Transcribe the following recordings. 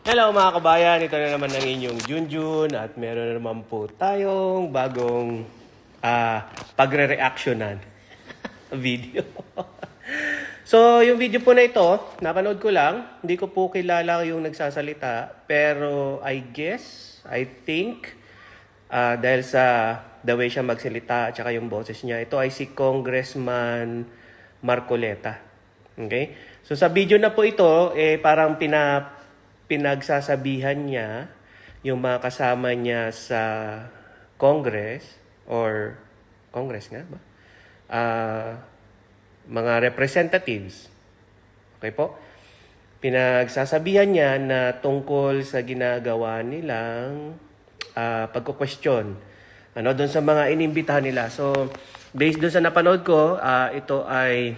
Hello mga kabayan, ito na naman ang inyong Junjun at meron na naman po tayong bagong pagre-reactionan video. So, yung video po na ito, napanood ko lang. Hindi ko po kilala yung nagsasalita. Pero I think, dahil sa the way siya magsalita at saka yung boses niya, ito ay si Congressman Marcoleta. Okay? So sa video na po ito, parang pinagsasabihan niya yung mga kasama niya sa Congress or Congress nga ba? Mga representatives. Okay po? Pinagsasabihan niya na tungkol sa ginagawa nilang pagko-question. Doon sa mga inimbitahan nila. So, based doon sa napanood ko, ito ay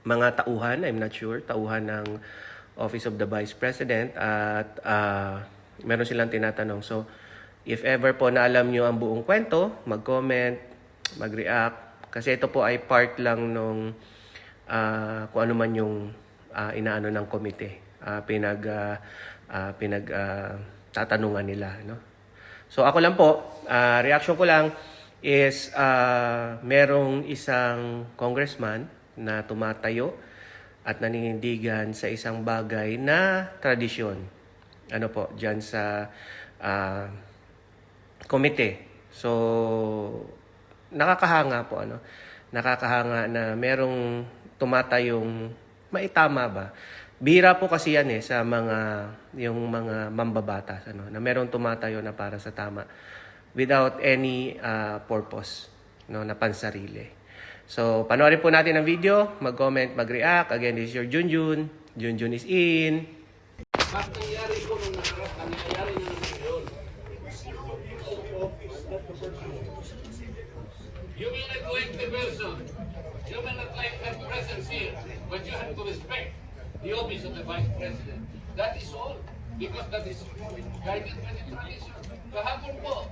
mga tauhan, I'm not sure, tauhan ng Office of the Vice President at meron silang tinatanong. So, if ever po na alam nyo ang buong kwento, mag-comment, mag-react, kasi ito po ay part lang nung kung ano man yung inaano ng komite, tatanungan nila. No? So, ako lang po, reaction ko lang is merong isang congressman na tumatayo at naninindigan sa isang bagay na tradisyon. Ano po, dyan sa komite. So, nakakahanga po, nakakahanga na merong tumatayong maitama ba? Bihira po kasi yan sa yung mga mambabatas, na merong tumatayo na para sa tama without any purpose, na pansarili. So, panoorin po natin ang video, mag-comment, mag-react. Again, this is your Junjun. Junjun is in. Bakit nangyari ko nung nakarap, nangyayari na naman yun? You may not like the person, you may not like her presence here, but you have to respect the office of the Vice President. That is all. Because that is guided by the tradition. Kahapon po,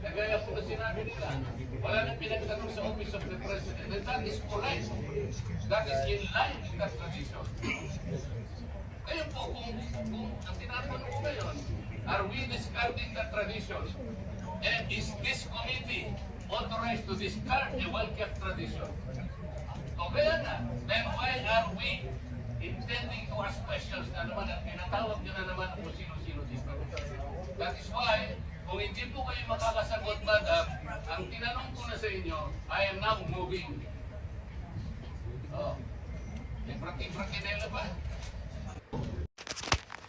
nagaya po na sinabi nila, wala nang pinagtanong sa office of the President. And that is correct. That is in line with that tradition. Ngayon po, kung ang tinatanong ko ngayon, are we discarding that tradition? And is this committee authorized to discard a well-kept tradition? O kaya na, then why are we intending to ask questions na naman at pinatawag nyo na naman kung sino-sino dito? That is why, kung hindi po kayo makakasagot, madam, ang tinanong ko na sa inyo, I am now moving. May praki-prakinela ba?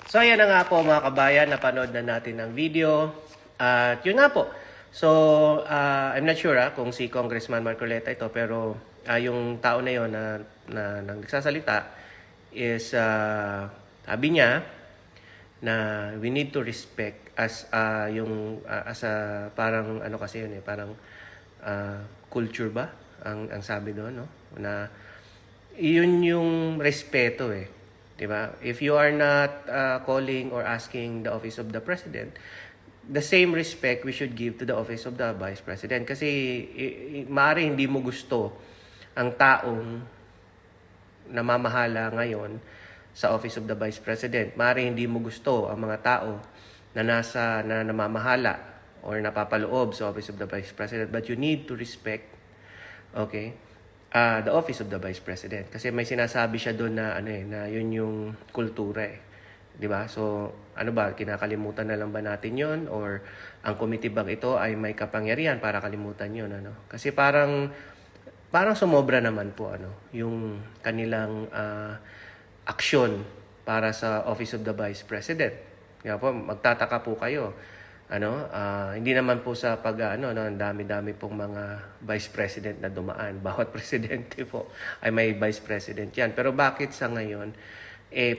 So, ayan na nga po mga kabayan, napanood na natin ang video. At yun nga po. So, I'm not sure kung si Congressman Marcoleta ito, pero yung tao na yun na nagsasalita is, sabi niya na we need to respect as parang ano kasi yun parang culture ba ang sabi doon, no? Na yun yung respeto diba? If you are not calling or asking the office of the president, the same respect we should give to the office of the vice president. Kasi maaari hindi mo gusto ang taong namamahala ngayon sa office of the vice president. Maaari hindi mo gusto ang mga tao na namamahala or napapaloob sa office of the vice president, but you need to respect the office of the vice president, kasi may sinasabi siya doon na na yun yung kultura 'di ba? So ano ba, kinakalimutan na lang ba natin yun, or ang committee bang ito ay may kapangyarihan para kalimutan yun, kasi parang sumobra naman po yung kanilang aksyon para sa office of the vice president. Kaya po magtataka po kayo, hindi naman po sa ang dami-dami pong mga vice president na dumaan. Bawat presidente po ay may vice president yan. Pero bakit sa ngayon,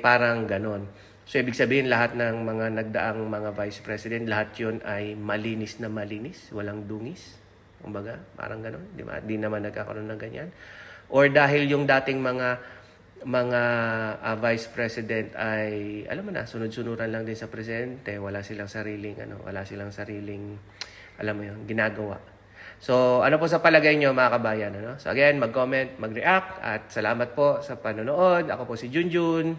parang ganon? So, ibig sabihin, lahat ng mga nagdaang mga vice president, lahat yun ay malinis na malinis, walang dungis. Kumbaga, parang ganon. Di naman nagkakaroon ng ganyan. Or dahil yung dating mga vice president ay alam mo na, sunod-sunuran lang din sa presidente, wala silang sariling alam mo yun, ginagawa. So ano po sa palagay nyo mga kabayan, So again, mag-comment, mag-react, at salamat po sa panonood. Ako po si Junjun.